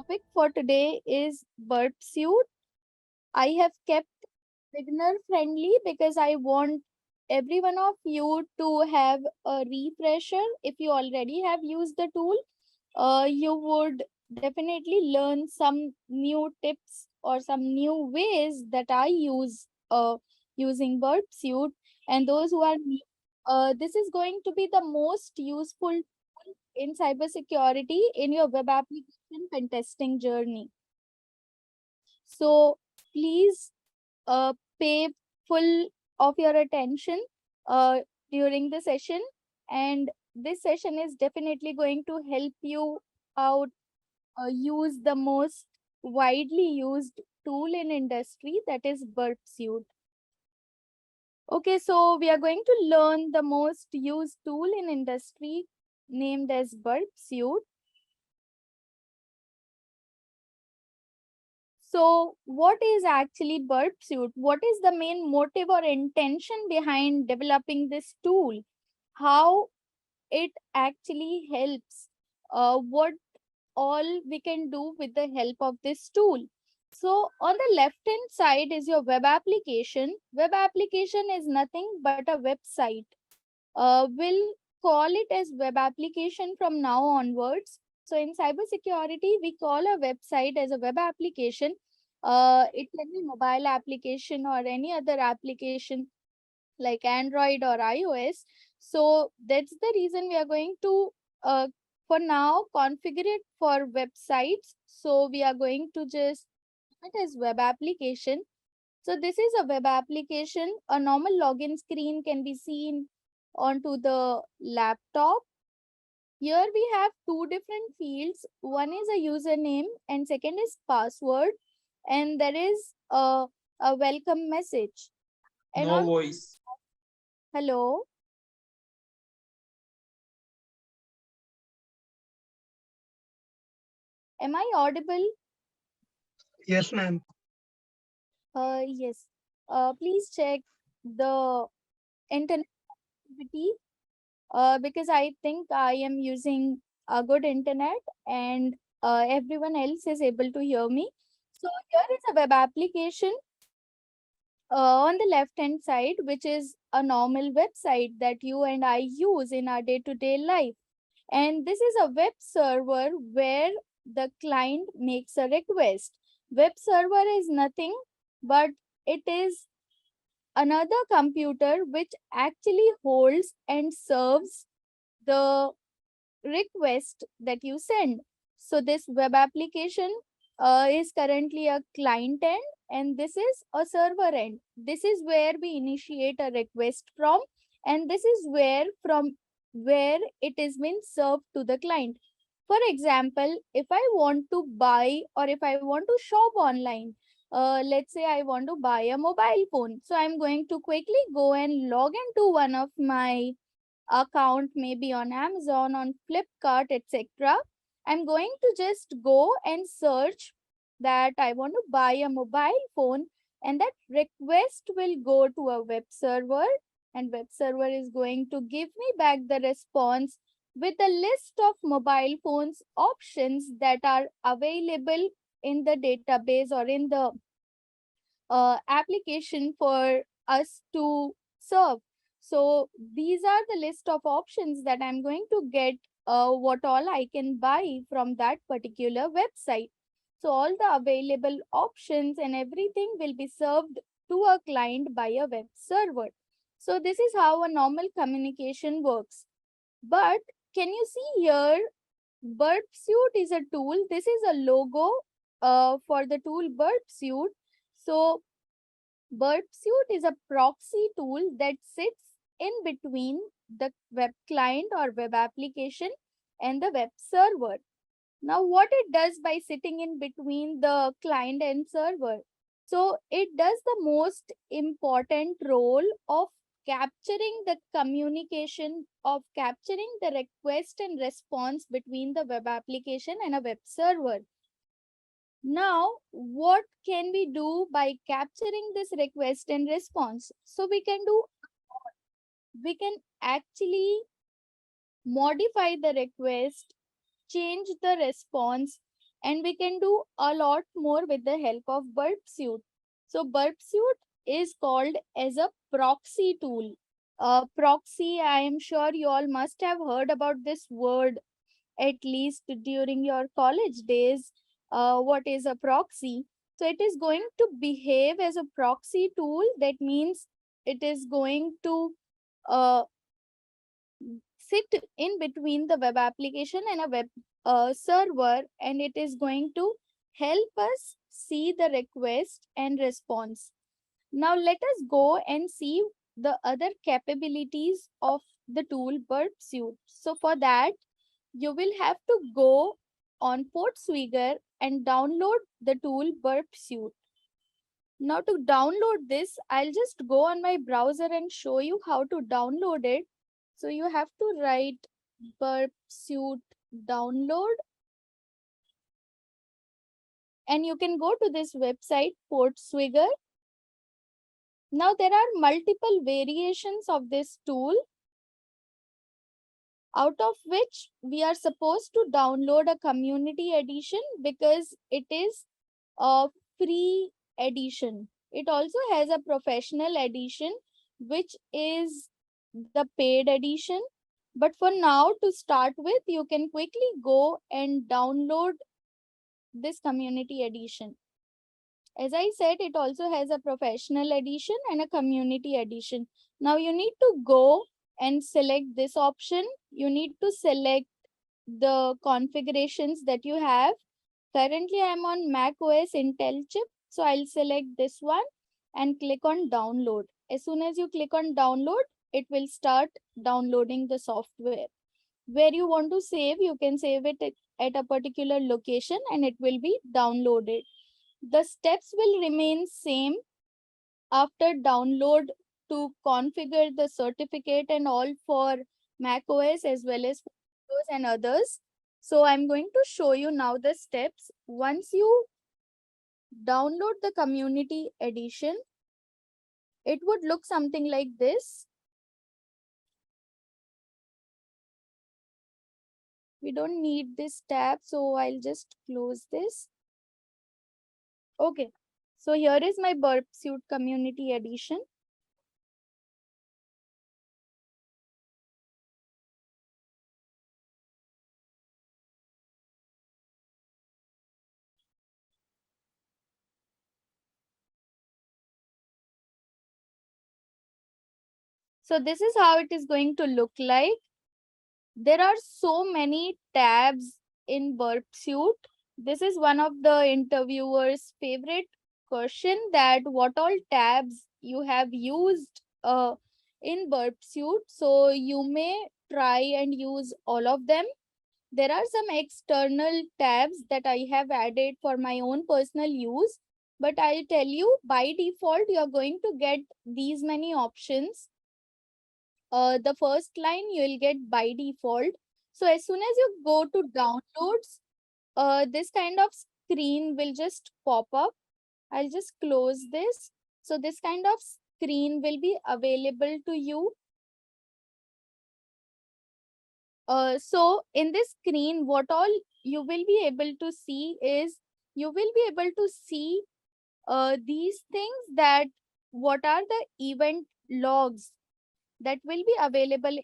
topic for today is Burp Suite. I have kept beginner friendly because I want every one of you to have a refresher. If you already have used the tool, you would definitely learn some new tips or some new ways that I use using Burp Suite. And those who are new, this is going to be the most useful tool in cybersecurity in your web application pen testing journey. So please pay full of your attention uh, during the session, and this session is definitely going to help you out use the most widely used tool in industry, that is Burp Suite. Okay, so we are going to learn the most used tool in industry named as Burp Suite. So what is actually Burp Suite? What is the main motive or intention behind developing this tool? How it actually helps? What all we can do with the help of this tool? So on the left hand side is your web application. Web application is nothing but a website. We'll call it as web application from now onwards. So in cybersecurity, we call a website as a web application. It can be mobile application or any other application like Android or iOS. So that's the reason we are going to, for now, configure it for websites. So we are going to just it as web application. So this is a web application. A normal login screen can be seen onto the laptop. Here we have two different fields. One is a username and second is password. And there is a welcome message. And No on voice. hello. Am I audible? Yes, ma'am. Yes. Please check the internet activity because I think I am using a good internet and everyone else is able to hear me. So here is a web application on the left hand side, which is a normal website that you and I use in our day-to-day life. And this is a web server where the client makes a request. Web server is nothing but it is another computer which actually holds and serves the request that you send. So this web application is currently a client end and this is a server end. This is where we initiate a request from, and this is where it is been served to the client. For example, if I want to buy or if I want to shop online, let's say I want to buy a mobile phone. So I'm going to quickly go and log into one of my account, maybe on Amazon, on Flipkart, etc. I'm going to just go and search that I want to buy a mobile phone, and that request will go to a web server, and web server is going to give me back the response with a list of mobile phones options that are available in the database or in the application for us to serve. So these are the list of options that I'm going to get what all I can buy from that particular website. So all the available options and everything will be served to a client by a web server. So this is how a normal communication works. But can you see here, Burp Suite is a tool. This is a logo for the tool Burp Suite. So Burp Suite is a proxy tool that sits in between the web client or web application and the web server. Now, what it does by sitting in between the client and server? So, it does the most important role of capturing the communication, of capturing the request and response between the web application and a web server. Now, what can we do by capturing this request and response? So we can actually modify the request, change the response, and we can do a lot more with the help of Burp Suite. So Burp Suite is called as a proxy tool. Proxy, I am sure you all must have heard about this word at least during your college days. What is a proxy? So it is going to behave as a proxy tool. That means it is going to uh, sit in between the web application and a web server, and it is going to help us see the request and response. Now let us go and see the other capabilities of the tool Burp Suite. So for that, you will have to go on Portswigger and download the tool Burp Suite. Now to download this, I'll just go on my browser and show you how to download it. So you have to write Burp Suite download, and you can go to this website Portswigger. Now there are multiple variations of this tool, out of which we are supposed to download a community edition because it is a free edition. It also has a professional edition, which is the paid edition. But for now, to start with, you can quickly go and download this community edition. As I said, it also has a professional edition and a community edition. Now you need to go and select this option. You need to select the configurations that you have. Currently, I'm on Mac OS Intel chip, so I'll select this one and click on download. As soon as you click on download, it will start downloading the software. Where you want to save, you can save it at a particular location and it will be downloaded. The steps will remain same after download to configure the certificate and all for Mac OS as well as Windows and others. So I'm going to show you now the steps. Once you download the community edition, it would look something like this. We don't need this tab, so I'll just close this. Okay, so here is my Burp Suite community edition. So this is how it is going to look like. There are so many tabs in Burp Suite. This is one of the interviewer's favorite question, that what all tabs you have used in Burp Suite. So you may try and use all of them. There are some external tabs that I have added for my own personal use, but I'll tell you, by default, you're going to get these many options. The first line you will get by default. So as soon as you go to downloads, this kind of screen will just pop up. I'll just close this. So this kind of screen will be available to you. So in this screen, what all you will be able to see is, you will be able to see these things, that what are the event logs that will be available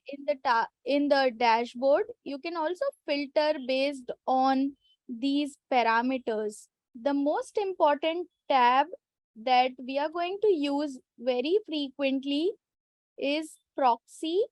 in the dashboard. You can also filter based on these parameters. The most important tab that we are going to use very frequently is proxy.